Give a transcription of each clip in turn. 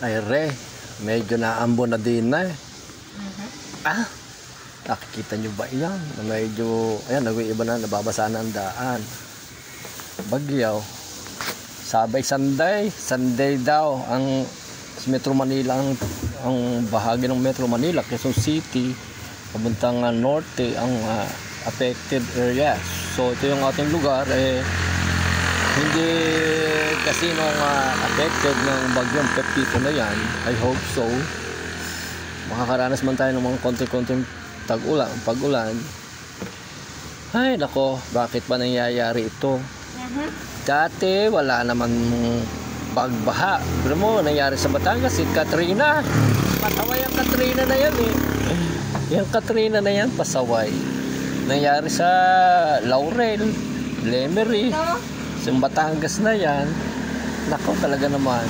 Ay re, medyo naambon na din na eh. Nakikita nyo ba yan? Medyo, ayan, nag-iiba na, nababasa na ang daan. Bagyaw. Sabay Sunday daw ang Metro Manila, ang bahagi ng Metro Manila, Quezon City, papuntang norte, ang affected area. So ito yung ating lugar, hindi kasi nung affected ng bagyong Pepito na yan. I hope so. Makakaranas man tayo ng mga konti-konting pag-ulan. Ay nako, bakit ba nangyayari ito? Dati wala naman pagbaha. Pero mo, nangyari sa Batangas, si Katrina. Pasaway ang Katrina na yan eh. Yung Katrina na yan, pasaway. Nangyari sa Laurel, Lemery, sa Batangas na yan. Nako, talaga naman.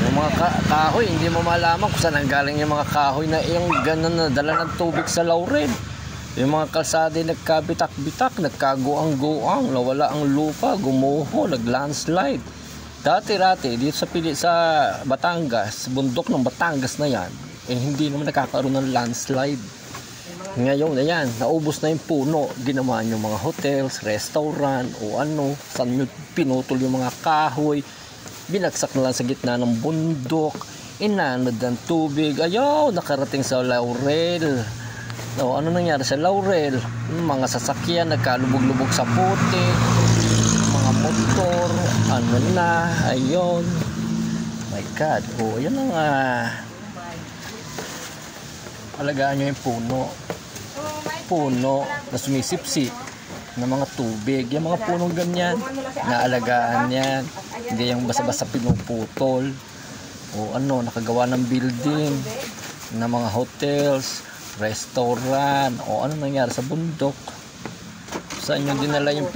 Yung mga kahoy, hindi mo malaman kung saan ang galing yung mga kahoy na yung ganun na dala ng tubig sa Laurel. Yung mga kalsada nagkabitak-bitak, nagkaguang-guang, nawala ang lupa, gumuho, naglandslide. Dati-rati, dito sa Batangas, bundok ng Batangas na yan, hindi naman nakakaroon ng landslide. Ngayon na yan, naubos na yung puno, ginawa yung mga hotels, restaurant, o ano, saan nyo pinutol yung mga kahoy, binagsak na lang sa gitna ng bundok, inanod ng tubig, ayaw, nakarating sa Laurel. O, ano nangyari sa Laurel? Mga sasakyan nagkalubog-lubog sa putik, mga motor, ano na, ayun. My God, o, yan ang alagaan nyo yung puno na sumisipsip ng mga tubig. Yung mga punong ganyan, naalagaan yan. Hindi yung basta-basta pinuputol. O ano, nakagawa ng building, ng mga hotels, restaurant, o ano nangyari sa bundok. Saan yung dinala yung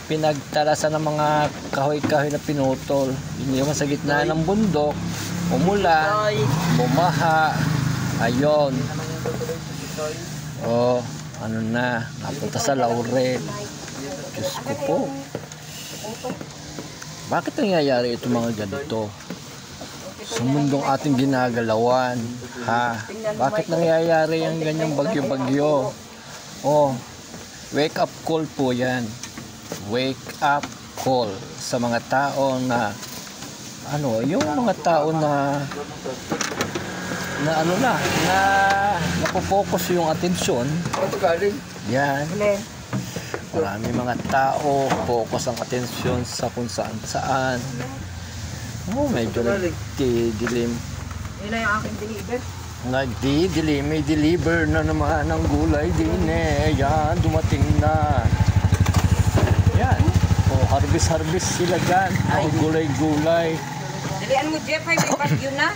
pinagtalasan ng mga kahoy-kahoy na pinutol. Hindi naman sa gitna ng bundok, umulan, bumaha, ayon. O, ano na, napunta sa Laurel. Diyos ko po. Bakit nangyayari ito mga ganito? Sa mundong ating ginagalawan, ha? Bakit nangyayari yung ganyang bagyo-bagyo? Oh, wake up call po yan. Wake up call sa mga tao na, ano, yung mga tao na napopokus yung atensyon. Yan. Marami mga tao, focus ang atensyon sa kung saan. Oh, medyo nagdidilim. Yun yung aking deliver. Nagdidilim, may deliver na naman ng gulay din eh. Yan, dumating na. Yan. Oh, harvest sila dyan. Oh, gulay-gulay. Dalian mo, Jeff, ay may bagyo na.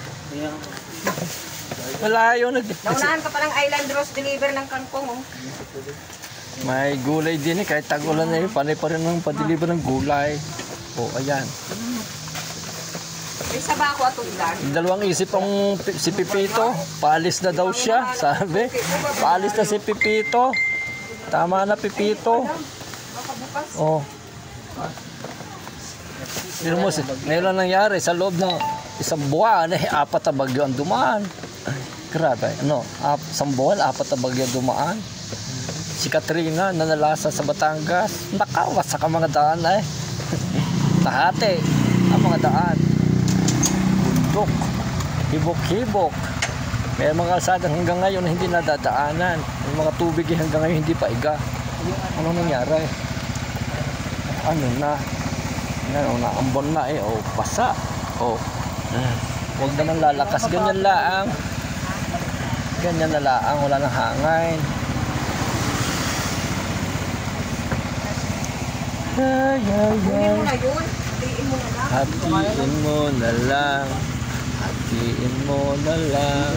Malayo. Naunahan ka palang Island Rose deliver ng kangkong. Oh. May gulay din eh. Kahit tag-ulan na yun, panay pa rin ng pa-deliver ng gulay. Oh, ayan. May saba ako ato ilan. Dalawang isip ang si Pipito. Paalis na daw siya, sabi. Paalis na si Pipito. Tama na, Pipito. Oh. Pero mo, ngayon lang nangyari sa loob ng isang buwan, 4 na bagyo ang dumaan. Grabe, ano, isang buwan, 4 na bagyo ang dumaan. Si Katrina, nanalasa sa Batangas, nakawasak ang mga daan eh. Tahate ang mga daan. Bundok, hibok-hibok. May mga kalsadang hanggang ngayon hindi nadadaanan. May mga tubig hanggang ngayon hindi pa iga. Ano nangyari? Ano na? Naambon na eh. O, pasa. O, huwag naman lalakas. Ganyan laang. Ganyan na laang. Wala nang hangin. Kunin mo na yun. Hatiin mo na lang. Hatiin mo na lang.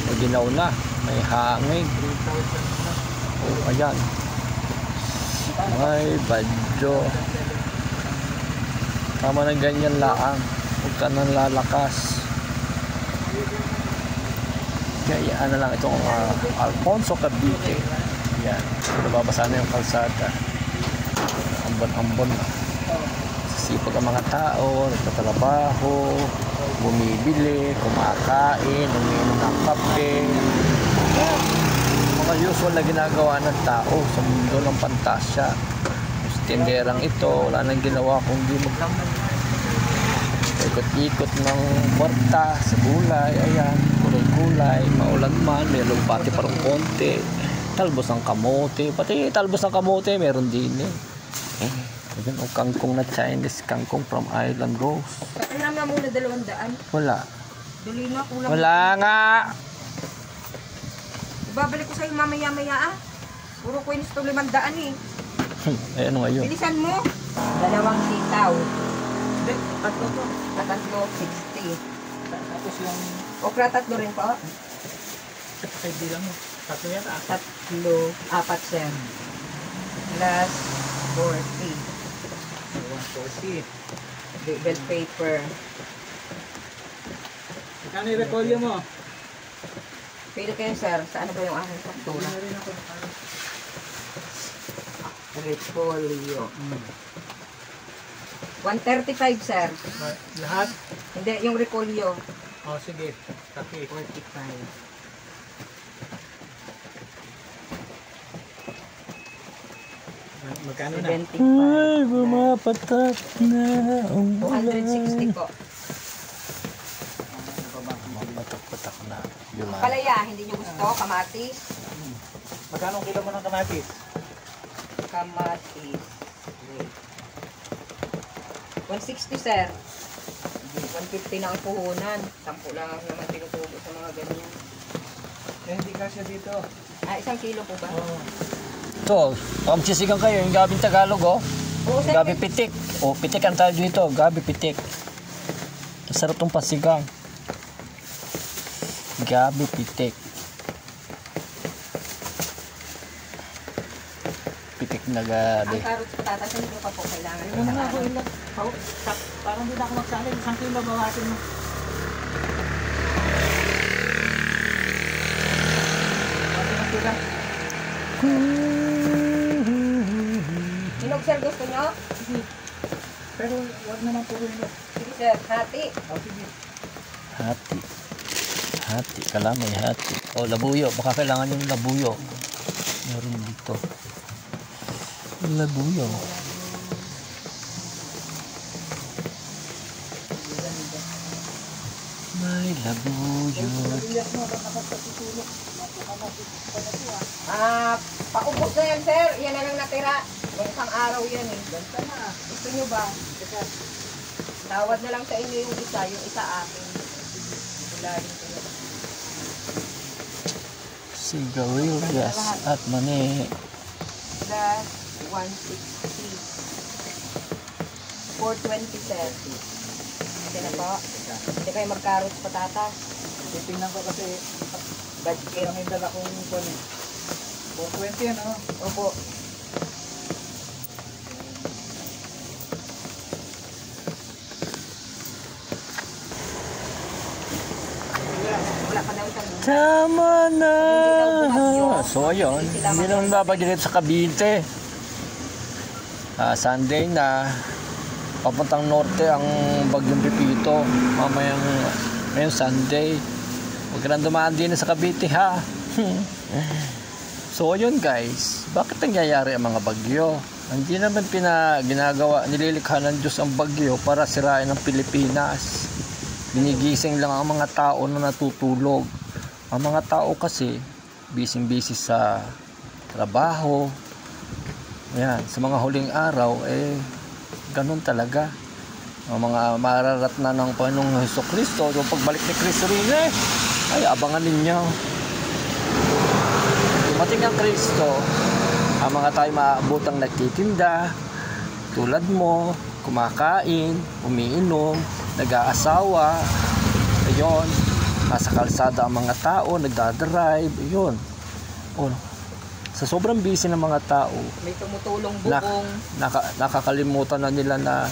Maginaw na. May hangin. Oh, ayan. May badyo. Tama na ganyan laang. Huwag ka nang lalakas. Kaya ano lang itong Alfonso Cavite. Yan. Nababasa na yung kalsada. Ambon-ambon na. Sisipag ang mga tao, nagtatrabaho, bumibili, kumakain, umiinom ng kape. Yan. Mga usual na ginagawa ng tao sa mundo ng pantasya. Yung tinderang ito, wala nang ginawa kundi ikot-ikot ng kwarta sa gulay, ayan, gulay-gulay, maulan man, meron pati parang konti, talbos ng kamote, pati talbos ng kamote, meron din eh. Ayan, o kangkong na Chinese, kangkong from Island Rose. Pakiram na muna 200. Wala. Dali na, kulang. Wala nga! Ibabalik ko sa'yo mamaya-maya ah. Puro ko yun ito 500 eh. Ay, ano nga yun? Bilisan mo. 2 sitaw. Tatlo to. Tatlo, 60. Tapos yung Okra, 3 rin po. kay bilang mo. Tatlo yata. 3, 4 sir. Plus 40. 140. Bell paper. Magkano yung repolyo mo? Pili kayo sir. Sa ano ba yung aking faktura? Hindi na rin ako. Repolyo. 135 sir. Lahat? Hindi, yung repolyo. O sige. Taki. 45. Magkano na? 75. Ay, bumapatak na ang ulan. 260 po. Bumapatak na. Yun na. Palaya, hindi nyo gusto? Kamatis? Magkano ang kilo mo ng kamatis? Kamatis. Wait. 160 sir. 150 na ang puhunan. 10 lang naman tinutubo sa mga ganyan. Eh, hindi kasya dito. Ah, 1 kilo po ba? Oo. Ito, pamsisigang kayo, yung gabing Tagalog, oh. Oo, sir. Gabi pitik. O, pitik ang tayo dito. Gabi pitik. Masarap tong pasigang. Gabi pitik. Pitik na gabi. Ang carrots patatas, hindi nyo pa po kailangan. Ano na ako ilang? Parang hindi na ako magsali. 1 kilo bawasin mo. Bawasin ang kilo. Hinog sir, gusto nyo? Sige. Pero huwag naman po rin. Sige sir, hati. O sige. Hati. Hati. Kalamay hati. O, labuyo. Baka kailangan yung labuyo. Meron dito. Labuyo. May labuyo. Paubos na yan sir. Yan na lang natira. Isang araw yan eh. Gusto nyo ba? Tawad na lang sa inyo yung isa akin. Ilalim ko na. Sigarilyas at mani. Plus 160. 420 sir. Okay na po. Hindi kayo mag-carrots patatas. Titingnan ko kasi Budget. ang indala kong kwan eh. 420 yan oh. Opo. Wala pa daw isang Tama na. bagyo. So ayun, hindi naman babagyo dito sa Cavite. Sunday na, papuntang norte ang bagyong Pipito. Mamayang ngayong Sunday. Huwag ka nang dumaan din sa Cavite ha. So ayun guys, bakit nangyayari ang mga bagyo? Hindi naman ginagawa, nililikha ng Diyos ang bagyo para sirain ang Pilipinas. Ginigising lang ang mga tao na natutulog. Ang mga tao kasi busy sa trabaho. Ayan, sa mga huling araw ganun talaga. Ang mga mararat na ng Panginoong Hesukristo, yung pagbalik ni Kristo rin ay abangan ninyo. Dumating ang Kristo, ang mga tayo maaabotang nagtitinda, tulad mo, kumakain, umiinom, nag-aasawa, ayun, nasa kalsada ang mga tao, nagdadrive, ayun. Sa sobrang busy ng mga tao, May tumutulong bubong. nakakalimutan na nila na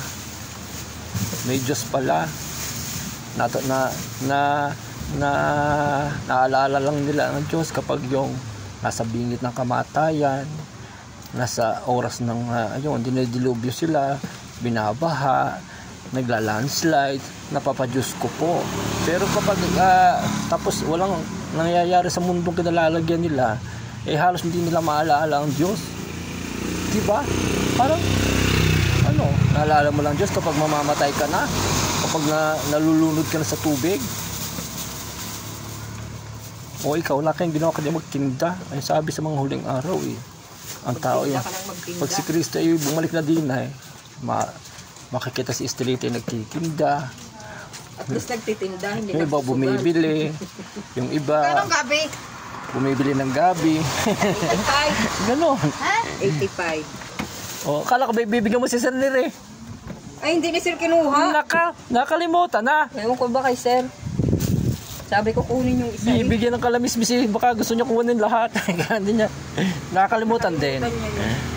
may Diyos pala na na naalala lang nila ang Diyos kapag yung nasa bingit ng kamatayan, nasa oras ng ayun, dinidilubyo sila, binabaha, nagla-landslide, napapadyos ko po. Pero kapag tapos walang nangyayari sa mundong kinalalagyan nila, halos hindi nila maalala ang Diyos. Diba? Parang naalala mo lang Diyos kapag mamamatay ka na, kapag nalulunod ka na sa tubig. O ikaw, wala kayong ginawa kundi magtinda. Ay sabi sa mga huling araw ang tao Magtinda ka ng magtinda. pag si Kristo ay bumalik na din makikita si Estelita ay nagtitinda. At least nagtitinda, hindi Yung iba bumibili. Yung iba Anong gabi? bumibili ng gabi. 85. Ganon. Ha? 85. O, akala ko bibigyan mo si Sir Nere. Ay, hindi ni sir kinuha. Nakalimutan na. Ewan ko ba kay sir? Sabi ko kunin yung isa. Bibigyan ng kalamismis, baka gusto niya kunin lahat. Hindi niya. Nakakalimutan din.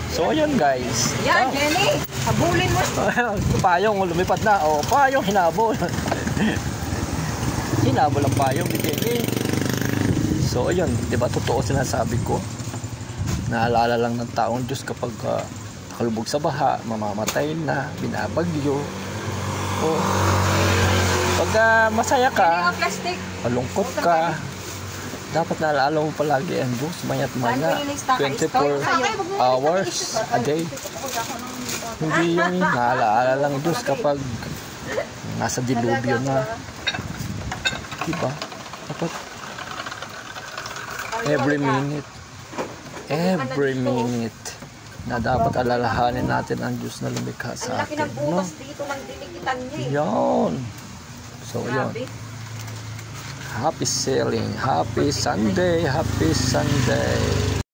So, yun guys. Yan, Jenny. Habulin mo. Payong, lumipad na. O, payong, hinabol. Hinabol ang payong ni Jenny. So, ayun. Diba, totoo sinasabi ko. Naalala lang ng taong Diyos kapag nakalubog sa baha, mamamatay na, binabagyo. O, pag masaya ka, Plastic. malungkot ka, dapat naalala mo palagi ang Diyos, maya't maya, 24 hours a day. Hindi yung naalala lang Diyos kapag nasa dilubyo na. Diba? Dapat every minute na dapat alalahanin natin ang Diyos na lumikha Ang sa laki atin. ng No? butas dito ng dinigitan niya. Yan. So, yun. Grabe. Happy sailing. Happy Sunday. Happy Sunday.